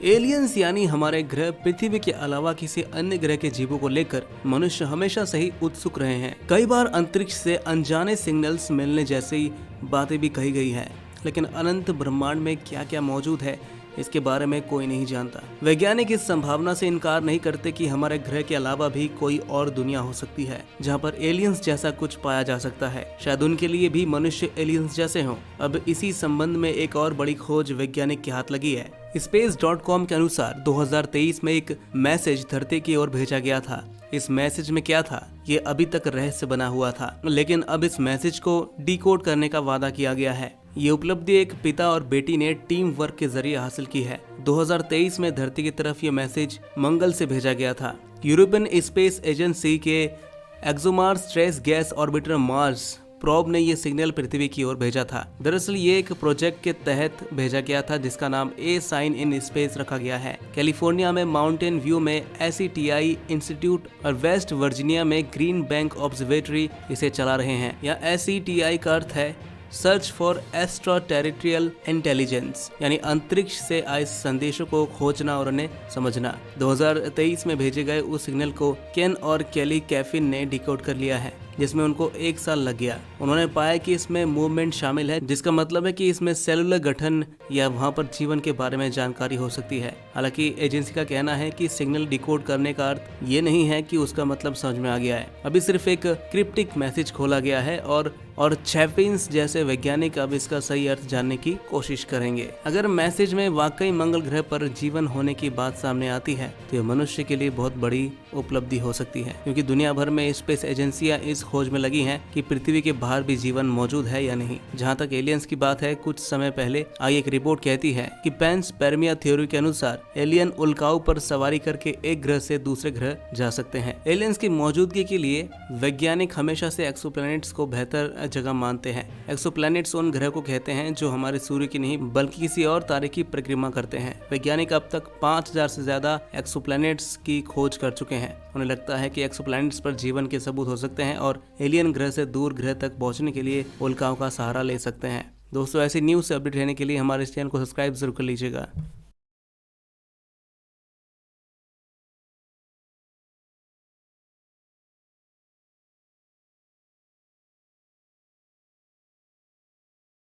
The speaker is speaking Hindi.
एलियंस यानी हमारे ग्रह पृथ्वी के अलावा किसी अन्य ग्रह के जीवों को लेकर मनुष्य हमेशा से ही उत्सुक रहे हैं। कई बार अंतरिक्ष से अनजाने सिग्नल्स मिलने जैसी बातें भी कही गई हैं, लेकिन अनंत ब्रह्मांड में क्या क्या मौजूद है इसके बारे में कोई नहीं जानता। वैज्ञानिक इस संभावना से इनकार नहीं करते कि हमारे ग्रह के अलावा भी कोई और दुनिया हो सकती है जहां पर एलियंस जैसा कुछ पाया जा सकता है। शायद उनके लिए भी मनुष्य एलियंस जैसे हों। अब इसी संबंध में एक और बड़ी खोज वैज्ञानिक के हाथ लगी है। Space.com के अनुसार 2023 में एक मैसेज धरती की ओर भेजा गया था। इस मैसेज में क्या था ये अभी तक रहस्य बना हुआ था, लेकिन अब इस मैसेज को डिकोड करने का वादा किया गया है। ये उपलब्धि एक पिता और बेटी ने टीम वर्क के जरिए हासिल की है। 2023 में धरती की तरफ ये मैसेज मंगल से भेजा गया था। यूरोपियन स्पेस एजेंसी के ExoMars trace gas orbiter Mars probe ने ये सिग्नल पृथ्वी की ओर भेजा था। दरअसल ये एक प्रोजेक्ट के तहत भेजा गया था जिसका नाम ए साइन इन स्पेस रखा गया है। कैलिफोर्निया में माउंटेन व्यू में SETI इंस्टीट्यूट और वेस्ट वर्जीनिया में ग्रीन बैंक ऑब्जर्वेटरी इसे चला रहे हैं। यहाँ SETI का अर्थ है सर्च फॉर एक्स्ट्रा टेरिटरियल इंटेलिजेंस, यानी अंतरिक्ष से आए संदेशों को खोजना और उन्हें समझना। 2023 में भेजे गए उस सिग्नल को केन और केली कैफिन ने डिकोड कर लिया है, जिसमें उनको 1 साल लग गया। उन्होंने पाया कि इसमें मूवमेंट शामिल है, जिसका मतलब है कि इसमें सेलुलर गठन या वहां पर जीवन के बारे में जानकारी हो सकती है। हालांकि एजेंसी का कहना है कि सिग्नल डिकोड करने का अर्थ ये नहीं है कि उसका मतलब समझ में आ गया है। अभी सिर्फ एक क्रिप्टिक मैसेज खोला गया है और चैपिन्स जैसे वैज्ञानिक अब इसका सही अर्थ जानने की कोशिश करेंगे। अगर मैसेज में वाकई मंगल ग्रह पर जीवन होने की बात सामने आती है तो यह मनुष्य के लिए बहुत बड़ी उपलब्धि हो सकती है, क्योंकि दुनिया भर में स्पेस एजेंसियां इस खोज में लगी हैं कि पृथ्वी के बाहर भी जीवन मौजूद है या नहीं। जहां तक एलियंस की बात है, कुछ समय पहले आई एक रिपोर्ट कहती है कि पेंसपेर्मिया थ्योरी के अनुसार एलियन उल्काओं पर सवारी करके एक ग्रह से दूसरे ग्रह जा सकते हैं। एलियंस की मौजूदगी के लिए वैज्ञानिक हमेशा से एक्सोप्लैनेट्स को बेहतर जगह मानते हैं। एक्सोप्लैनेट्स उन ग्रह को कहते हैं जो हमारे सूर्य की नहीं बल्कि किसी और तारे की परिक्रमा करते हैं। वैज्ञानिक अब तक 5000 से ज्यादा एक्सोप्लैनेट्स की खोज कर चुके हैं। उन्हें लगता है कि एक्सोप्लैनेट्स पर जीवन के सबूत हो सकते हैं और एलियन ग्रह से दूर ग्रह तक पहुंचने के लिए उल्काओं का सहारा ले सकते हैं। दोस्तों, ऐसी न्यूज़ से अपडेट रहने के लिए हमारे इस चैनल को सब्सक्राइब जरूर कर लीजिएगा।